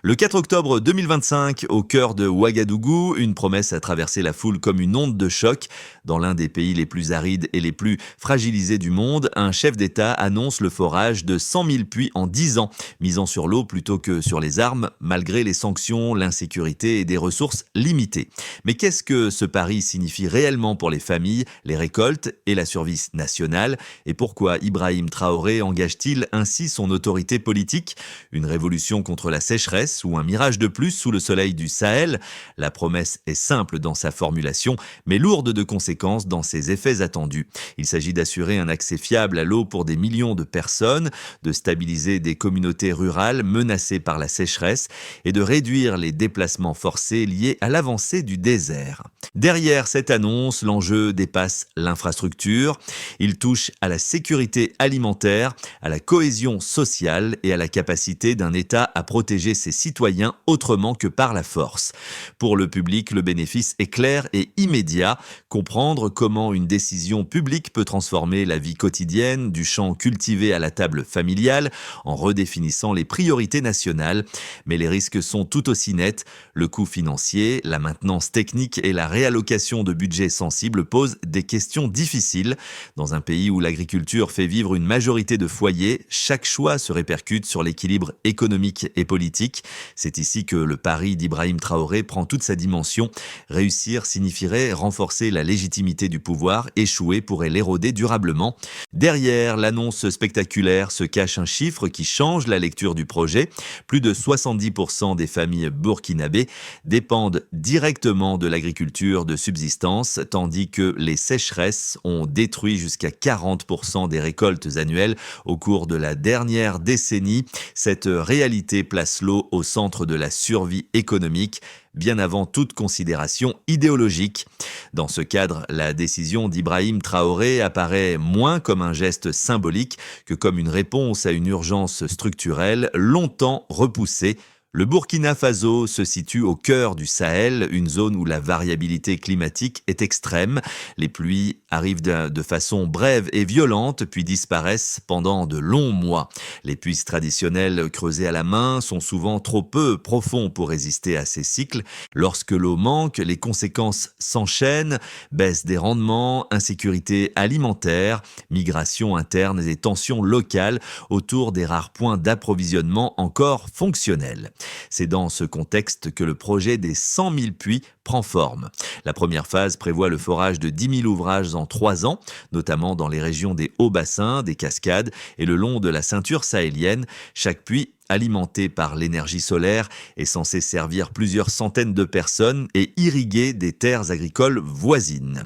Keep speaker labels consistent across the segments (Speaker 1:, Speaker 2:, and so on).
Speaker 1: Le 4 octobre 2025, au cœur de Ouagadougou, une promesse a traversé la foule comme une onde de choc. Dans l'un des pays les plus arides et les plus fragilisés du monde, un chef d'État annonce le forage de 100 000 puits en 10 ans, misant sur l'eau plutôt que sur les armes, malgré les sanctions, l'insécurité et des ressources limitées. Mais qu'est-ce que ce pari signifie réellement pour les familles, les récoltes et la survie nationale? Et pourquoi Ibrahim Traoré engage-t-il ainsi son autorité politique? Une révolution contre la sécheresse ou un mirage de plus sous le soleil du Sahel? La promesse est simple dans sa formulation, mais lourde de conséquences dans ses effets attendus. Il s'agit d'assurer un accès fiable à l'eau pour des millions de personnes, de stabiliser des communautés rurales menacées par la sécheresse et de réduire les déplacements forcés liés à l'avancée du désert. Derrière cette annonce, l'enjeu dépasse l'infrastructure. Il touche à la sécurité alimentaire, à la cohésion sociale et à la capacité d'un État à protéger ses citoyens autrement que par la force. Pour le public, le bénéfice est clair et immédiat. Comprendre comment une décision publique peut transformer la vie quotidienne, du champ cultivé à la table familiale, en redéfinissant les priorités nationales. Mais les risques sont tout aussi nets. Le coût financier, la maintenance technique et la réallocation de budgets sensibles posent des questions difficiles. Dans un pays où l'agriculture fait vivre une majorité de foyers, chaque choix se répercute sur l'équilibre économique et politique. C'est ici que le pari d'Ibrahim Traoré prend toute sa dimension. Réussir signifierait renforcer la légitimité du pouvoir, échouer pourrait l'éroder durablement. Derrière l'annonce spectaculaire se cache un chiffre qui change la lecture du projet. Plus de 70% des familles burkinabées dépendent directement de l'agriculture de subsistance, tandis que les sécheresses ont détruit jusqu'à 40% des récoltes annuelles au cours de la dernière décennie. Cette réalité place l'eau au centre de la survie économique, bien avant toute considération idéologique. Dans ce cadre, la décision d'Ibrahim Traoré apparaît moins comme un geste symbolique que comme une réponse à une urgence structurelle longtemps repoussée. Le Burkina Faso se situe au cœur du Sahel, une zone où la variabilité climatique est extrême. Les pluies arrivent de façon brève et violente, puis disparaissent pendant de longs mois. Les puits traditionnels creusés à la main sont souvent trop peu profonds pour résister à ces cycles. Lorsque l'eau manque, les conséquences s'enchaînent, baisse des rendements, insécurité alimentaire, migration interne et tensions locales autour des rares points d'approvisionnement encore fonctionnels. C'est dans ce contexte que le projet des 100 000 puits prend forme. La première phase prévoit le forage de 10 000 ouvrages en 3 ans, notamment dans les régions des hauts bassins, des cascades et le long de la ceinture sahélienne. Chaque puits, alimenté par l'énergie solaire, est censé servir plusieurs centaines de personnes et irriguer des terres agricoles voisines.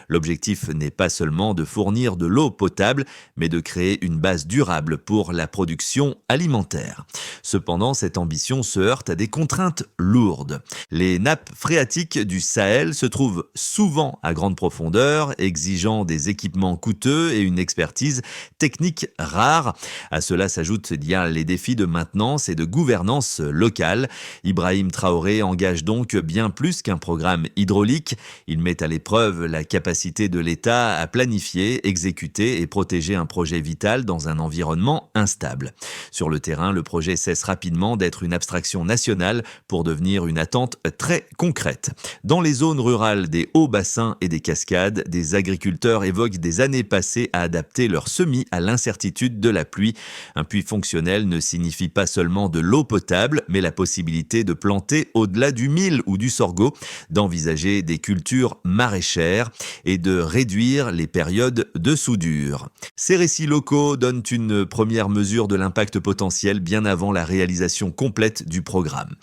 Speaker 1: L'objectif n'est pas seulement de fournir de l'eau potable, mais de créer une base durable pour la production alimentaire. Cependant, cette ambition se heurte à des contraintes lourdes. Les nappes phréatiques du Sahel se trouvent souvent à grande profondeur, exigeant des équipements coûteux et une expertise technique rare. À cela s'ajoutent les défis de maintenance et de gouvernance locale. Ibrahim Traoré engage donc bien plus qu'un programme hydraulique. Il met à l'épreuve la capacité de l'État à planifier, exécuter et protéger un projet vital dans un environnement instable. Sur le terrain, le projet cesse rapidement d'être une abstraction nationale pour devenir une attente très concrète. Dans les zones rurales des hauts bassins et des cascades, des agriculteurs évoquent des années passées à adapter leurs semis à l'incertitude de la pluie. Un puits fonctionnel ne signifie pas seulement de l'eau potable, mais la possibilité de planter au-delà du mil ou du sorgho, d'envisager des cultures maraîchères et de réduire les périodes de soudure. Ces récits locaux donnent une première mesure de l'impact potentiel bien avant la réalisation complète du programme.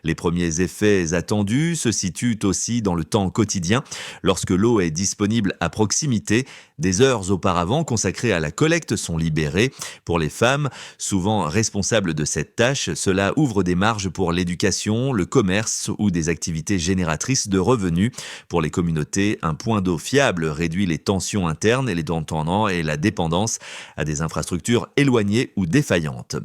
Speaker 1: Les premiers effets attendus se situent aussi dans le temps quotidien. Lorsque l'eau est disponible à proximité, des heures auparavant consacrées à la collecte sont libérées. Pour les femmes, souvent responsables de cette tâche, cela ouvre des marges pour l'éducation, le commerce ou des activités génératrices de revenus. Pour les communautés, un point d'eau fiable réduit les tensions internes et les dépendants et la dépendance à des infrastructures éloignées ou défaillantes.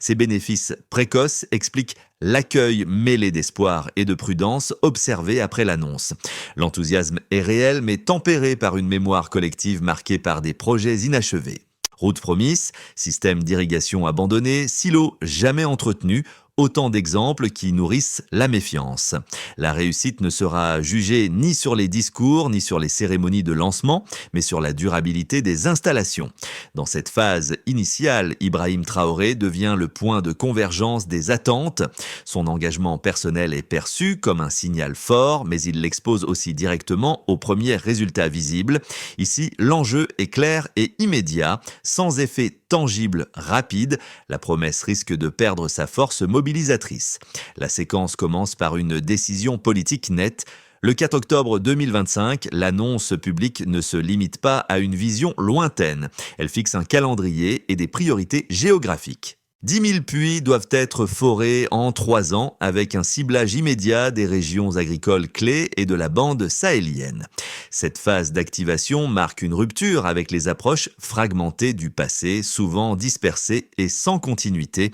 Speaker 1: Ces bénéfices précoces expliquent l'accueil mêlé d'espoir et de prudence observé après l'annonce. L'enthousiasme est réel mais tempéré par une mémoire collective marquée par des projets inachevés. Routes promises, système d'irrigation abandonné, silos jamais entretenus, autant d'exemples qui nourrissent la méfiance. La réussite ne sera jugée ni sur les discours, ni sur les cérémonies de lancement, mais sur la durabilité des installations. Dans cette phase initiale, Ibrahim Traoré devient le point de convergence des attentes. Son engagement personnel est perçu comme un signal fort, mais il l'expose aussi directement aux premiers résultats visibles. Ici, l'enjeu est clair et immédiat. Sans effet tangible rapide, la promesse risque de perdre sa force mobilisatrice. La séquence commence par une décision politique nette. Le 4 octobre 2025, l'annonce publique ne se limite pas à une vision lointaine. Elle fixe un calendrier et des priorités géographiques. 10 000 puits doivent être forés en 3 ans avec un ciblage immédiat des régions agricoles clés et de la bande sahélienne. Cette phase d'activation marque une rupture avec les approches fragmentées du passé, souvent dispersées et sans continuité.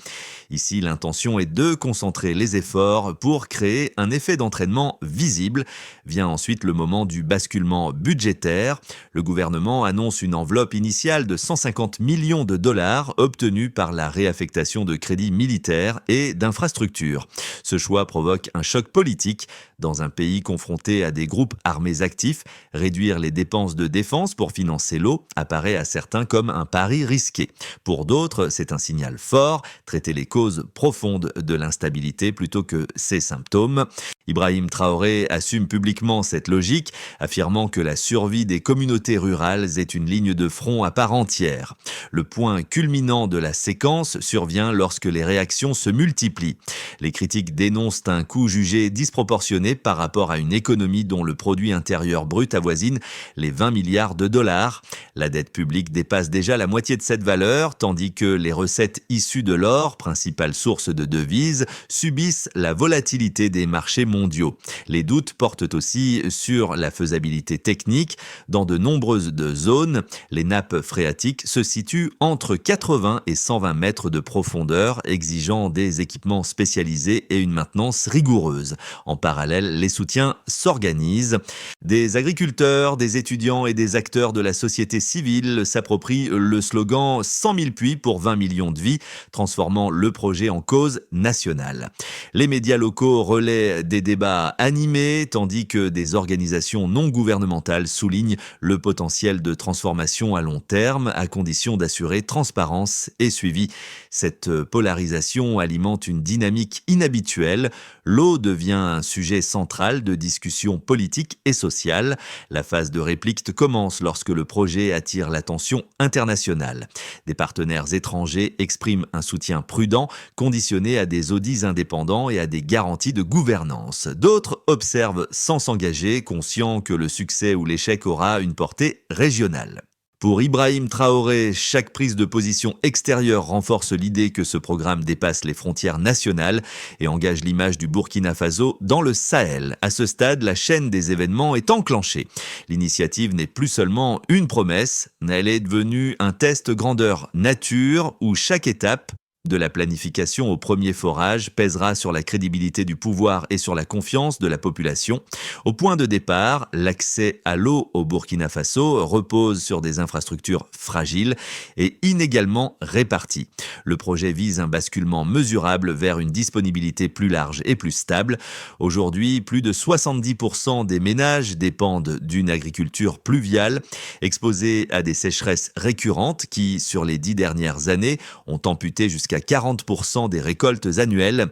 Speaker 1: Ici, l'intention est de concentrer les efforts pour créer un effet d'entraînement visible. Vient ensuite le moment du basculement budgétaire. Le gouvernement annonce une enveloppe initiale de 150 millions de dollars obtenue par la réaffectation de crédits militaires et d'infrastructures. Ce choix provoque un choc politique. Dans un pays confronté à des groupes armés actifs, réduire les dépenses de défense pour financer l'eau apparaît à certains comme un pari risqué. Pour d'autres, c'est un signal fort, traiter les causes profondes de l'instabilité plutôt que ses symptômes. Ibrahim Traoré assume publiquement cette logique, affirmant que la survie des communautés rurales est une ligne de front à part entière. Le point culminant de la séquence survient lorsque les réactions se multiplient. Les critiques dénoncent un coût jugé disproportionné par rapport à une économie dont le produit intérieur brut avoisine les 20 milliards de dollars. La dette publique dépasse déjà la moitié de cette valeur, tandis que les recettes issues de l'or, principale source de devises, subissent la volatilité des marchés mondiaux. Les doutes portent aussi sur la faisabilité technique. Dans de nombreuses zones, les nappes phréatiques se situent entre 80 et 120 mètres de profondeur, exigeant des équipements spécialisés et une maintenance rigoureuse. En parallèle, les soutiens s'organisent. Des agriculteurs, des étudiants et des acteurs de la société civile s'approprient le slogan « 100 000 puits pour 20 millions de vies », transformant le projet en cause nationale. Les médias locaux relaient des débats animés, tandis que des organisations non gouvernementales soulignent le potentiel de transformation à long terme, à condition d'assurer transparence et suivi. Cette polarisation alimente une dynamique inhabituelle. L'eau devient un sujet central de discussion politique et sociale. La phase de réplique commence lorsque le projet attire l'attention internationale. Des partenaires étrangers expriment un soutien prudent, conditionné à des audits indépendants et à des garanties de gouvernance. D'autres observent sans s'engager, conscients que le succès ou l'échec aura une portée régionale. Pour Ibrahim Traoré, chaque prise de position extérieure renforce l'idée que ce programme dépasse les frontières nationales et engage l'image du Burkina Faso dans le Sahel. À ce stade, la chaîne des événements est enclenchée. L'initiative n'est plus seulement une promesse, elle est devenue un test grandeur nature où chaque étape, de la planification au premier forage, pèsera sur la crédibilité du pouvoir et sur la confiance de la population. Au point de départ, l'accès à l'eau au Burkina Faso repose sur des infrastructures fragiles et inégalement réparties. Le projet vise un basculement mesurable vers une disponibilité plus large et plus stable. Aujourd'hui, plus de 70% des ménages dépendent d'une agriculture pluviale, exposée à des sécheresses récurrentes qui, sur les 10 dernières années, ont amputé jusqu'à 40% des récoltes annuelles.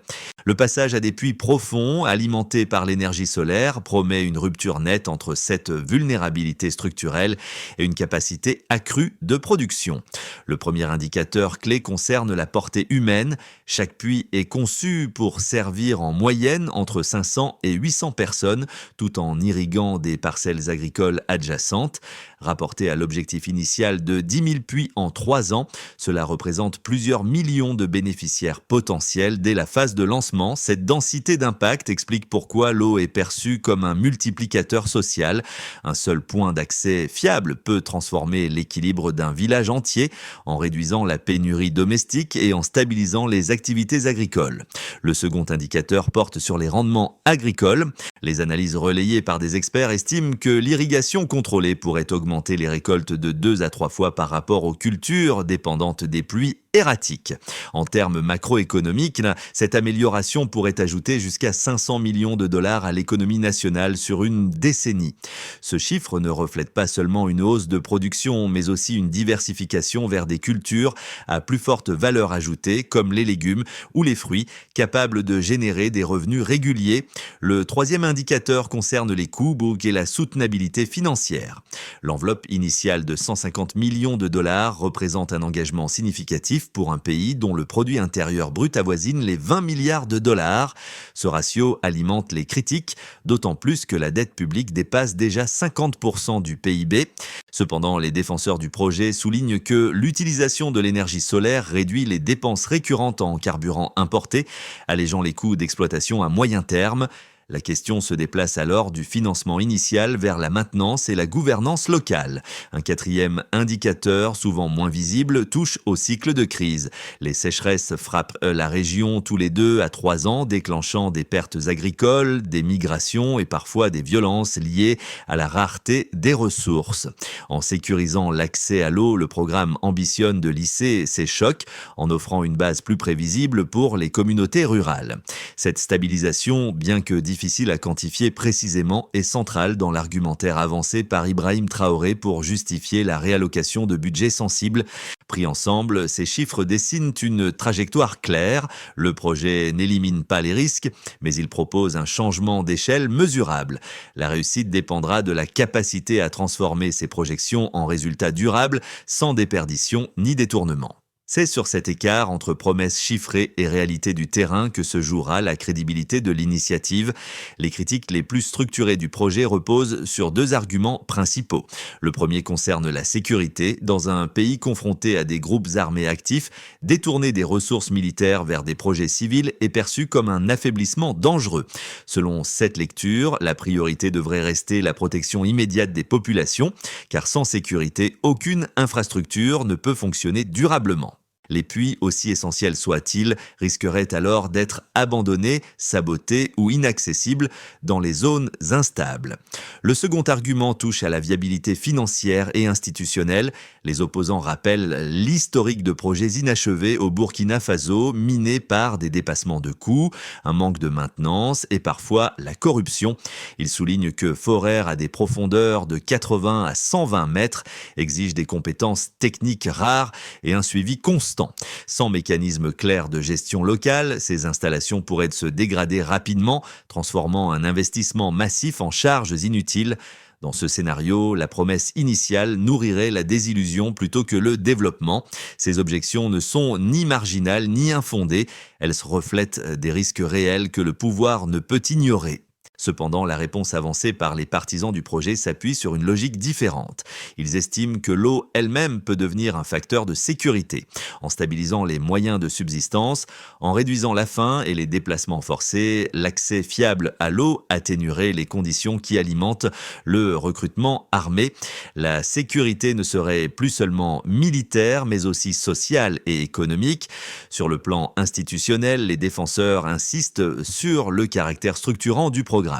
Speaker 1: Le passage à des puits profonds, alimentés par l'énergie solaire, promet une rupture nette entre cette vulnérabilité structurelle et une capacité accrue de production. Le premier indicateur clé concerne la portée humaine. Chaque puits est conçu pour servir en moyenne entre 500 et 800 personnes, tout en irriguant des parcelles agricoles adjacentes. Rapporté à l'objectif initial de 10 000 puits en 3 ans, cela représente plusieurs millions de bénéficiaires potentiels dès la phase de lancement. Cette densité d'impact explique pourquoi l'eau est perçue comme un multiplicateur social. Un seul point d'accès fiable peut transformer l'équilibre d'un village entier en réduisant la pénurie domestique et en stabilisant les activités agricoles. Le second indicateur porte sur les rendements agricoles. Les analyses relayées par des experts estiment que l'irrigation contrôlée pourrait augmenter les récoltes de 2 à 3 fois par rapport aux cultures dépendantes des pluies erratiques. En termes macroéconomiques, cette amélioration pourrait ajouter jusqu'à 500 millions de dollars à l'économie nationale sur une décennie. Ce chiffre ne reflète pas seulement une hausse de production, mais aussi une diversification vers des cultures à plus forte valeur ajoutée, comme les légumes ou les fruits, capables de générer des revenus réguliers. Le troisième indicateur concerne les coûts et la soutenabilité financière. L'enveloppe initiale de 150 millions de dollars représente un engagement significatif pour un pays dont le produit intérieur brut avoisine les 20 milliards de dollars. Ce ratio alimente les critiques, d'autant plus que la dette publique dépasse déjà 50% du PIB. Cependant, les défenseurs du projet soulignent que l'utilisation de l'énergie solaire réduit les dépenses récurrentes en carburant importé, allégeant les coûts d'exploitation à moyen terme. La question se déplace alors du financement initial vers la maintenance et la gouvernance locale. Un quatrième indicateur, souvent moins visible, touche au cycle de crise. Les sécheresses frappent la région tous les 2 à 3 ans, déclenchant des pertes agricoles, des migrations et parfois des violences liées à la rareté des ressources. En sécurisant l'accès à l'eau, le programme ambitionne de lisser ces chocs en offrant une base plus prévisible pour les communautés rurales. Cette stabilisation, bien que difficile à quantifier précisément, est centrale dans l'argumentaire avancé par Ibrahim Traoré pour justifier la réallocation de budgets sensibles. Pris ensemble, ces chiffres dessinent une trajectoire claire. Le projet n'élimine pas les risques, mais il propose un changement d'échelle mesurable. La réussite dépendra de la capacité à transformer ces projections en résultats durables, sans déperdition ni détournement. C'est sur cet écart entre promesses chiffrées et réalité du terrain que se jouera la crédibilité de l'initiative. Les critiques les plus structurées du projet reposent sur 2 arguments principaux. Le premier concerne la sécurité. Dans un pays confronté à des groupes armés actifs, détourner des ressources militaires vers des projets civils est perçu comme un affaiblissement dangereux. Selon cette lecture, la priorité devrait rester la protection immédiate des populations, car sans sécurité, aucune infrastructure ne peut fonctionner durablement. Les puits, aussi essentiels soient-ils, risqueraient alors d'être abandonnés, sabotés ou inaccessibles dans les zones instables. Le second argument touche à la viabilité financière et institutionnelle. Les opposants rappellent l'historique de projets inachevés au Burkina Faso, minés par des dépassements de coûts, un manque de maintenance et parfois la corruption. Ils soulignent que forer à des profondeurs de 80 à 120 mètres exige des compétences techniques rares et un suivi constant. Sans mécanisme clair de gestion locale, ces installations pourraient se dégrader rapidement, transformant un investissement massif en charges inutiles. Dans ce scénario, la promesse initiale nourrirait la désillusion plutôt que le développement. Ces objections ne sont ni marginales ni infondées, elles reflètent des risques réels que le pouvoir ne peut ignorer. Cependant, la réponse avancée par les partisans du projet s'appuie sur une logique différente. Ils estiment que l'eau elle-même peut devenir un facteur de sécurité, en stabilisant les moyens de subsistance, en réduisant la faim et les déplacements forcés. L'accès fiable à l'eau atténuerait les conditions qui alimentent le recrutement armé. La sécurité ne serait plus seulement militaire, mais aussi sociale et économique. Sur le plan institutionnel, les défenseurs insistent sur le caractère structurant du programme.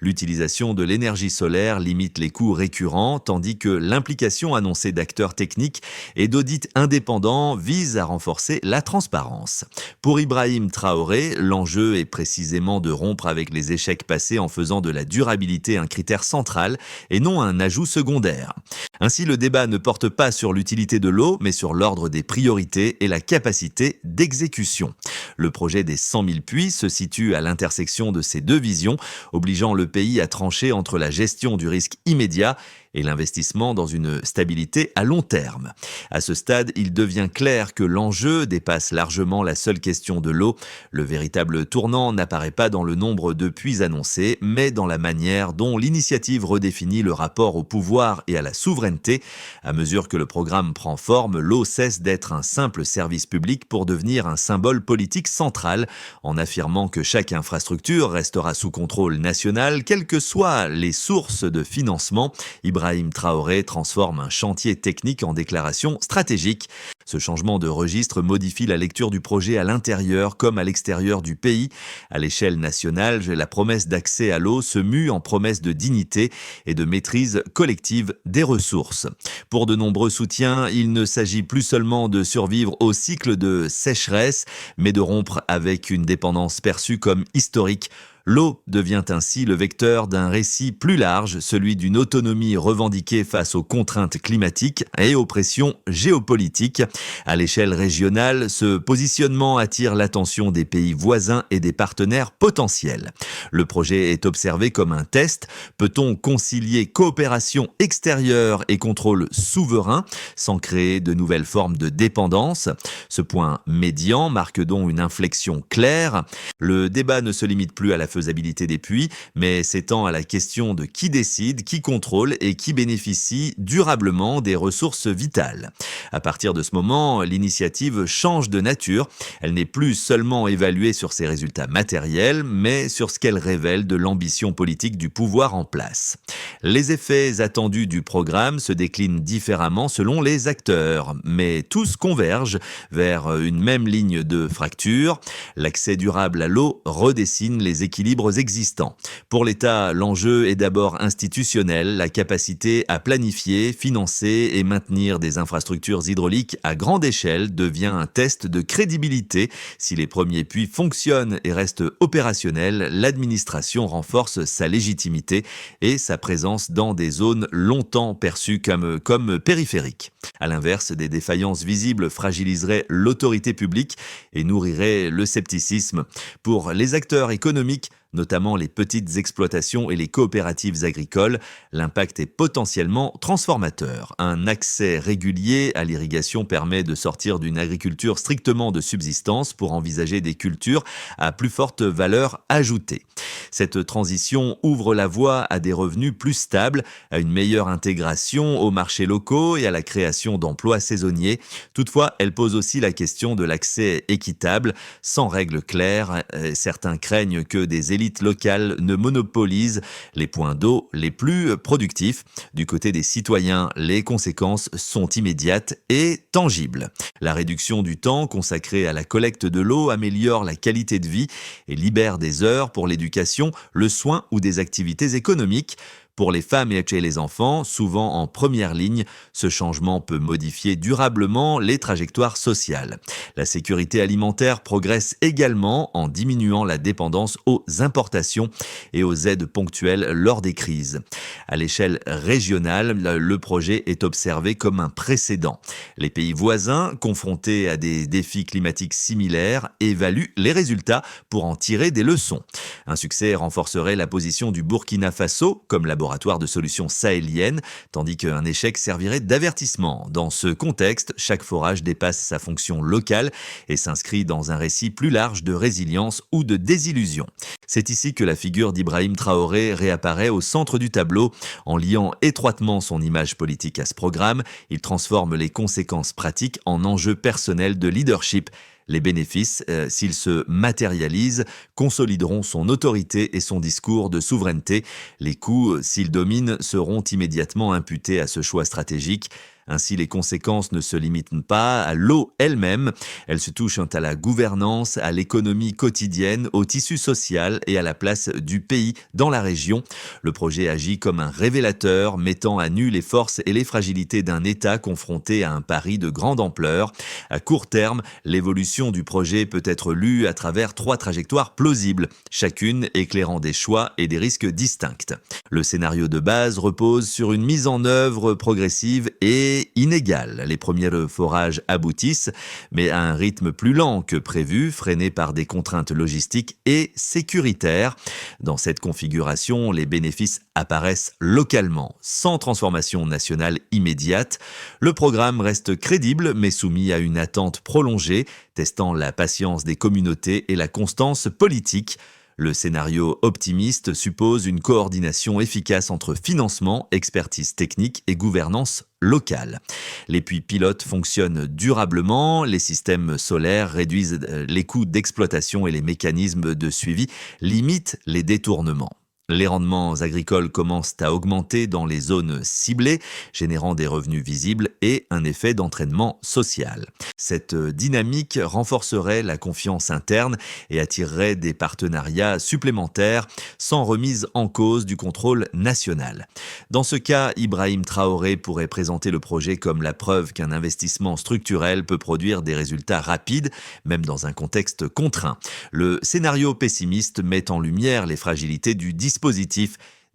Speaker 1: L'utilisation de l'énergie solaire limite les coûts récurrents, tandis que l'implication annoncée d'acteurs techniques et d'audits indépendants vise à renforcer la transparence. Pour Ibrahim Traoré, l'enjeu est précisément de rompre avec les échecs passés en faisant de la durabilité un critère central et non un ajout secondaire. Ainsi, le débat ne porte pas sur l'utilité de l'eau, mais sur l'ordre des priorités et la capacité d'exécution. Le projet des 100 000 puits se situe à l'intersection de ces 2 visions, obligeant le pays à trancher entre la gestion du risque immédiat et l'investissement dans une stabilité à long terme. À ce stade, il devient clair que l'enjeu dépasse largement la seule question de l'eau. Le véritable tournant n'apparaît pas dans le nombre de puits annoncés, mais dans la manière dont l'initiative redéfinit le rapport au pouvoir et à la souveraineté. À mesure que le programme prend forme, l'eau cesse d'être un simple service public pour devenir un symbole politique central, en affirmant que chaque infrastructure restera sous contrôle contrôle national, quelles que soient les sources de financement. Ibrahim Traoré transforme un chantier technique en déclaration stratégique. Ce changement de registre modifie la lecture du projet à l'intérieur comme à l'extérieur du pays. À l'échelle nationale, la promesse d'accès à l'eau se mue en promesse de dignité et de maîtrise collective des ressources. Pour de nombreux soutiens, il ne s'agit plus seulement de survivre au cycle de sécheresse, mais de rompre avec une dépendance perçue comme historique. L'eau devient ainsi le vecteur d'un récit plus large, celui d'une autonomie revendiquée face aux contraintes climatiques et aux pressions géopolitiques. À l'échelle régionale, ce positionnement attire l'attention des pays voisins et des partenaires potentiels. Le projet est observé comme un test. Peut-on concilier coopération extérieure et contrôle souverain sans créer de nouvelles formes de dépendance? Ce point médian marque donc une inflexion claire. Le débat ne se limite plus à la faisabilité des puits, mais s'étend à la question de qui décide, qui contrôle et qui bénéficie durablement des ressources vitales. À partir de ce moment, l'initiative change de nature. Elle n'est plus seulement évaluée sur ses résultats matériels, mais sur ce qu'elle révèle de l'ambition politique du pouvoir en place. Les effets attendus du programme se déclinent différemment selon les acteurs, mais tous convergent vers une même ligne de fracture. L'accès durable à l'eau redessine les équilibres existants. Pour l'État, l'enjeu est d'abord institutionnel, la capacité à planifier, financer et maintenir des infrastructures hydrauliques à grande échelle devient un test de crédibilité. Si les premiers puits fonctionnent et restent opérationnels, l'administration renforce sa légitimité et sa présence dans des zones longtemps perçues comme périphériques. À l'inverse, des défaillances visibles fragiliseraient l'autorité publique et nourriraient le scepticisme. Pour les acteurs économiques, notamment les petites exploitations et les coopératives agricoles, l'impact est potentiellement transformateur. Un accès régulier à l'irrigation permet de sortir d'une agriculture strictement de subsistance pour envisager des cultures à plus forte valeur ajoutée. Cette transition ouvre la voie à des revenus plus stables, à une meilleure intégration aux marchés locaux et à la création d'emplois saisonniers. Toutefois, elle pose aussi la question de l'accès équitable. Sans règles claires, certains craignent que des élites locales ne monopolisent les points d'eau les plus productifs. Du côté des citoyens, les conséquences sont immédiates et tangibles. La réduction du temps consacré à la collecte de l'eau améliore la qualité de vie et libère des heures pour l'éducation, le soin ou des activités économiques. Pour les femmes et les enfants, souvent en première ligne, ce changement peut modifier durablement les trajectoires sociales. La sécurité alimentaire progresse également en diminuant la dépendance aux importations et aux aides ponctuelles lors des crises. À l'échelle régionale, le projet est observé comme un précédent. Les pays voisins, confrontés à des défis climatiques similaires, évaluent les résultats pour en tirer des leçons. Un succès renforcerait la position du Burkina Faso comme laboratoire de solutions sahéliennes, tandis qu'un échec servirait d'avertissement. Dans ce contexte, chaque forage dépasse sa fonction locale et s'inscrit dans un récit plus large de résilience ou de désillusion. C'est ici que la figure d'Ibrahim Traoré réapparaît au centre du tableau. En liant étroitement son image politique à ce programme, il transforme les conséquences pratiques en enjeux personnels de leadership. Les bénéfices, s'ils se matérialisent, consolideront son autorité et son discours de souveraineté. Les coûts, s'ils dominent, seront immédiatement imputés à ce choix stratégique. Ainsi, les conséquences ne se limitent pas à l'eau elle-même. Elles se touchent à la gouvernance, à l'économie quotidienne, au tissu social et à la place du pays dans la région. Le projet agit comme un révélateur, mettant à nu les forces et les fragilités d'un État confronté à un pari de grande ampleur. À court terme, l'évolution du projet peut être lue à travers 3 trajectoires plausibles, chacune éclairant des choix et des risques distincts. Le scénario de base repose sur une mise en œuvre progressive et inégale. Les premiers forages aboutissent, mais à un rythme plus lent que prévu, freiné par des contraintes logistiques et sécuritaires. Dans cette configuration, les bénéfices apparaissent localement, sans transformation nationale immédiate. Le programme reste crédible, mais soumis à une attente prolongée, testant la patience des communautés et la constance politique. Le scénario optimiste suppose une coordination efficace entre financement, expertise technique et gouvernance locale. Les puits pilotes fonctionnent durablement, les systèmes solaires réduisent les coûts d'exploitation et les mécanismes de suivi limitent les détournements. Les rendements agricoles commencent à augmenter dans les zones ciblées, générant des revenus visibles et un effet d'entraînement social. Cette dynamique renforcerait la confiance interne et attirerait des partenariats supplémentaires sans remise en cause du contrôle national. Dans ce cas, Ibrahim Traoré pourrait présenter le projet comme la preuve qu'un investissement structurel peut produire des résultats rapides, même dans un contexte contraint. Le scénario pessimiste met en lumière les fragilités du dispositif,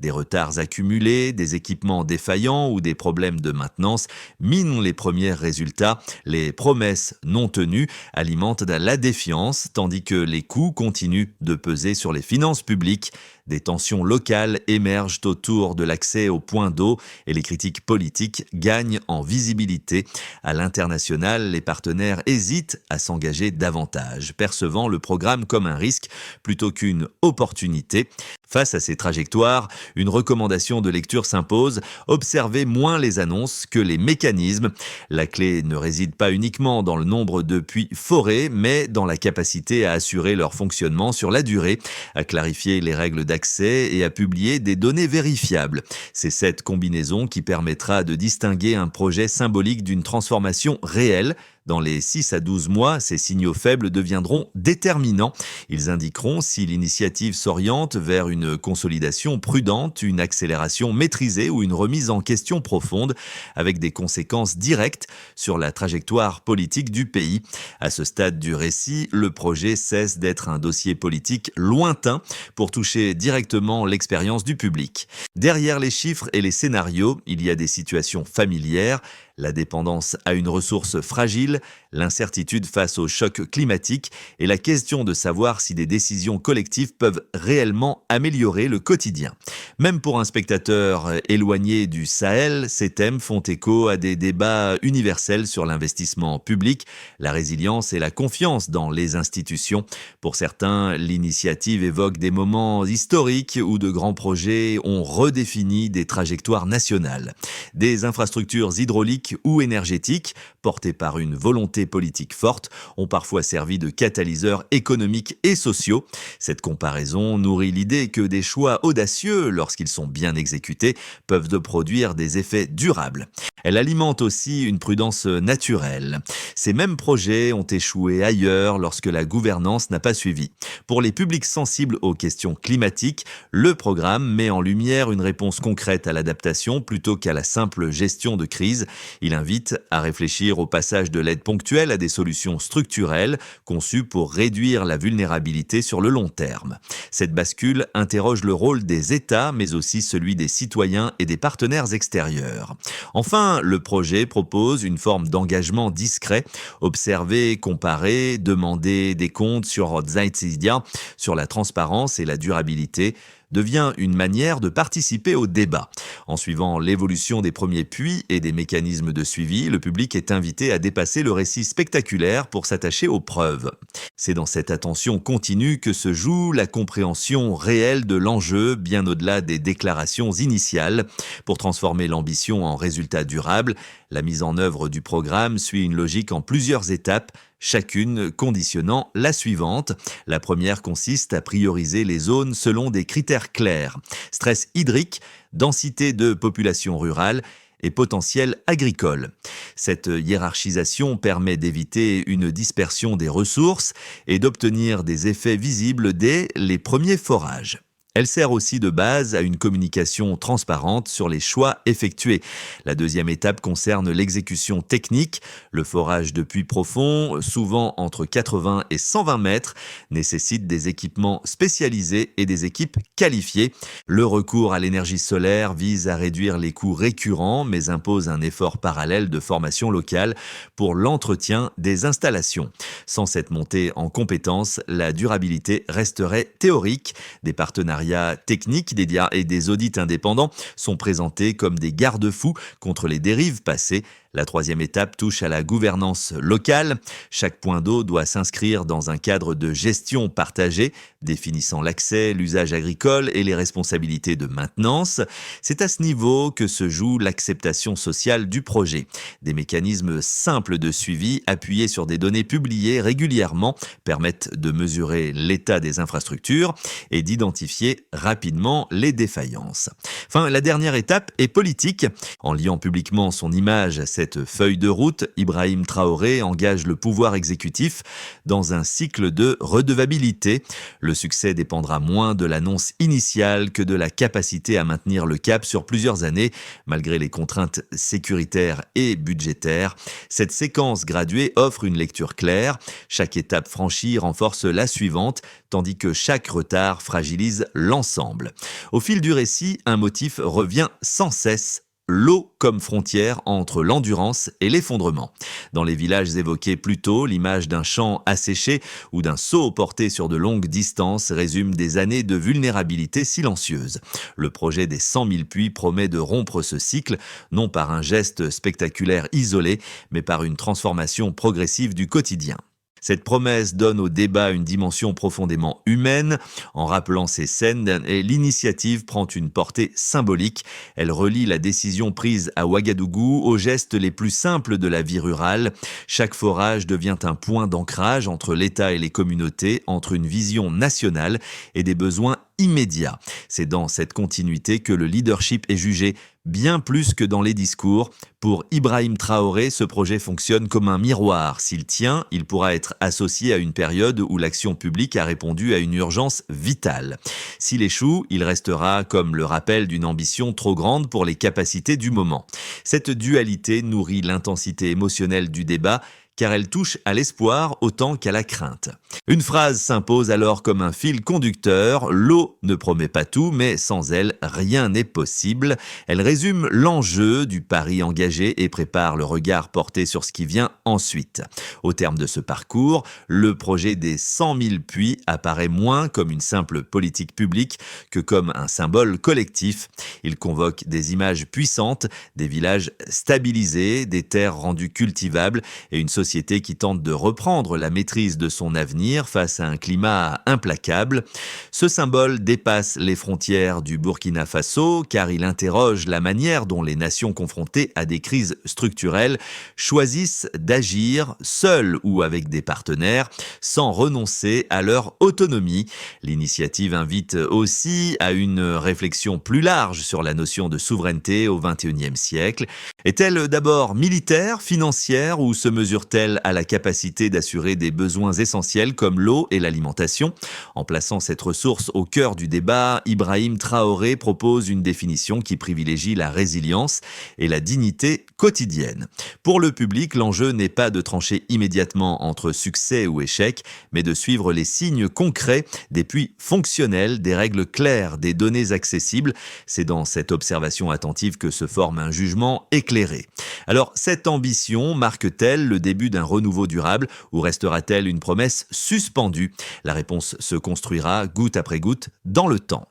Speaker 1: des retards accumulés, des équipements défaillants ou des problèmes de maintenance minent les premiers résultats. Les promesses non tenues alimentent la défiance, tandis que les coûts continuent de peser sur les finances publiques. Des tensions locales émergent autour de l'accès aux points d'eau et les critiques politiques gagnent en visibilité. À l'international, les partenaires hésitent à s'engager davantage, percevant le programme comme un risque plutôt qu'une opportunité. Face à ces trajectoires, une recommandation de lecture s'impose, observer moins les annonces que les mécanismes. La clé ne réside pas uniquement dans le nombre de puits forés, mais dans la capacité à assurer leur fonctionnement sur la durée, à clarifier les règles d'accès et à publier des données vérifiables. C'est cette combinaison qui permettra de distinguer un projet symbolique d'une transformation réelle. Dans les 6 à 12 mois, ces signaux faibles deviendront déterminants. Ils indiqueront si l'initiative s'oriente vers une consolidation prudente, une accélération maîtrisée ou une remise en question profonde, avec des conséquences directes sur la trajectoire politique du pays. À ce stade du récit, le projet cesse d'être un dossier politique lointain pour toucher directement l'expérience du public. Derrière les chiffres et les scénarios, il y a des situations familières, la dépendance à une ressource fragile, l'incertitude face au choc climatique et la question de savoir si des décisions collectives peuvent réellement améliorer le quotidien. Même pour un spectateur éloigné du Sahel, ces thèmes font écho à des débats universels sur l'investissement public, la résilience et la confiance dans les institutions. Pour certains, l'initiative évoque des moments historiques où de grands projets ont redéfini des trajectoires nationales. Des infrastructures hydrauliques ou énergétiques, portées par une volonté politique forte, ont parfois servi de catalyseurs économiques et sociaux. Cette comparaison nourrit l'idée que des choix audacieux, lorsqu'ils sont bien exécutés, peuvent produire des effets durables. Elle alimente aussi une prudence naturelle. Ces mêmes projets ont échoué ailleurs lorsque la gouvernance n'a pas suivi. Pour les publics sensibles aux questions climatiques, le programme met en lumière une réponse concrète à l'adaptation plutôt qu'à la simple gestion de crise. Il invite à réfléchir au passage de l'aide ponctuelle à des solutions structurelles conçues pour réduire la vulnérabilité sur le long terme. Cette bascule interroge le rôle des États, mais aussi celui des citoyens et des partenaires extérieurs. Enfin, le projet propose une forme d'engagement discret, observer, comparer, demander des comptes sur Zeitzidia, sur la transparence et la durabilité, devient une manière de participer au débat. En suivant l'évolution des premiers puits et des mécanismes de suivi, le public est invité à dépasser le récit spectaculaire pour s'attacher aux preuves. C'est dans cette attention continue que se joue la compréhension réelle de l'enjeu, bien au-delà des déclarations initiales. Pour transformer l'ambition en résultat durable, la mise en œuvre du programme suit une logique en plusieurs étapes, chacune conditionnant la suivante. La première consiste à prioriser les zones selon des critères clairs. Stress hydrique, densité de population rurale et potentiel agricole. Cette hiérarchisation permet d'éviter une dispersion des ressources et d'obtenir des effets visibles dès les premiers forages. Elle sert aussi de base à une communication transparente sur les choix effectués. La deuxième étape concerne l'exécution technique. Le forage de puits profonds, souvent entre 80 et 120 mètres, nécessite des équipements spécialisés et des équipes qualifiées. Le recours à l'énergie solaire vise à réduire les coûts récurrents, mais impose un effort parallèle de formation locale pour l'entretien des installations. Sans cette montée en compétences, la durabilité resterait théorique. Des partenariats techniques et des audits indépendants sont présentés comme des garde-fous contre les dérives passées. La troisième étape touche à la gouvernance locale. Chaque point d'eau doit s'inscrire dans un cadre de gestion partagée, définissant l'accès, l'usage agricole et les responsabilités de maintenance. C'est à ce niveau que se joue l'acceptation sociale du projet. Des mécanismes simples de suivi, appuyés sur des données publiées régulièrement, permettent de mesurer l'état des infrastructures et d'identifier rapidement les défaillances. Enfin, la dernière étape est politique. En liant publiquement son image à cette feuille de route, Ibrahim Traoré engage le pouvoir exécutif dans un cycle de redevabilité. Le succès dépendra moins de l'annonce initiale que de la capacité à maintenir le cap sur plusieurs années, malgré les contraintes sécuritaires et budgétaires. Cette séquence graduée offre une lecture claire. Chaque étape franchie renforce la suivante, tandis que chaque retard fragilise l'ensemble. Au fil du récit, un motif revient sans cesse: l'eau comme frontière entre l'endurance et l'effondrement. Dans les villages évoqués plus tôt, l'image d'un champ asséché ou d'un seau porté sur de longues distances résume des années de vulnérabilité silencieuse. Le projet des 100 000 puits promet de rompre ce cycle, non par un geste spectaculaire isolé, mais par une transformation progressive du quotidien. Cette promesse donne au débat une dimension profondément humaine. En rappelant ces scènes, l'initiative prend une portée symbolique. Elle relie la décision prise à Ouagadougou aux gestes les plus simples de la vie rurale. Chaque forage devient un point d'ancrage entre l'État et les communautés, entre une vision nationale et des besoins immédiats. C'est dans cette continuité que le leadership est jugé, bien plus que dans les discours. Pour Ibrahim Traoré, ce projet fonctionne comme un miroir. S'il tient, il pourra être associé à une période où l'action publique a répondu à une urgence vitale. S'il échoue, il restera comme le rappel d'une ambition trop grande pour les capacités du moment. Cette dualité nourrit l'intensité émotionnelle du débat, car elle touche à l'espoir autant qu'à la crainte. Une phrase s'impose alors comme un fil conducteur: l'eau ne promet pas tout, mais sans elle, rien n'est possible. Elle résume l'enjeu du pari engagé et prépare le regard porté sur ce qui vient ensuite. Au terme de ce parcours, le projet des 100 000 puits apparaît moins comme une simple politique publique que comme un symbole collectif. Il convoque des images puissantes, des villages stabilisés, des terres rendues cultivables et une société qui tente de reprendre la maîtrise de son avenir face à un climat implacable. Ce symbole dépasse les frontières du Burkina Faso, car il interroge la manière dont les nations confrontées à des crises structurelles choisissent d'agir seules ou avec des partenaires, sans renoncer à leur autonomie. L'initiative invite aussi à une réflexion plus large sur la notion de souveraineté au XXIe siècle. Est-elle d'abord militaire, financière, ou se mesure-t-elle à la capacité d'assurer des besoins essentiels comme l'eau et l'alimentation? En plaçant cette ressource au cœur du débat, Ibrahim Traoré propose une définition qui privilégie la résilience et la dignité quotidienne. Pour le public, l'enjeu n'est pas de trancher immédiatement entre succès ou échec, mais de suivre les signes concrets, des puits fonctionnels, des règles claires, des données accessibles. C'est dans cette observation attentive que se forme un jugement éclairé. Alors, cette ambition marque-t-elle le début d'un renouveau durable ou restera-t-elle une promesse suspendue? La réponse se construira goutte après goutte dans le temps.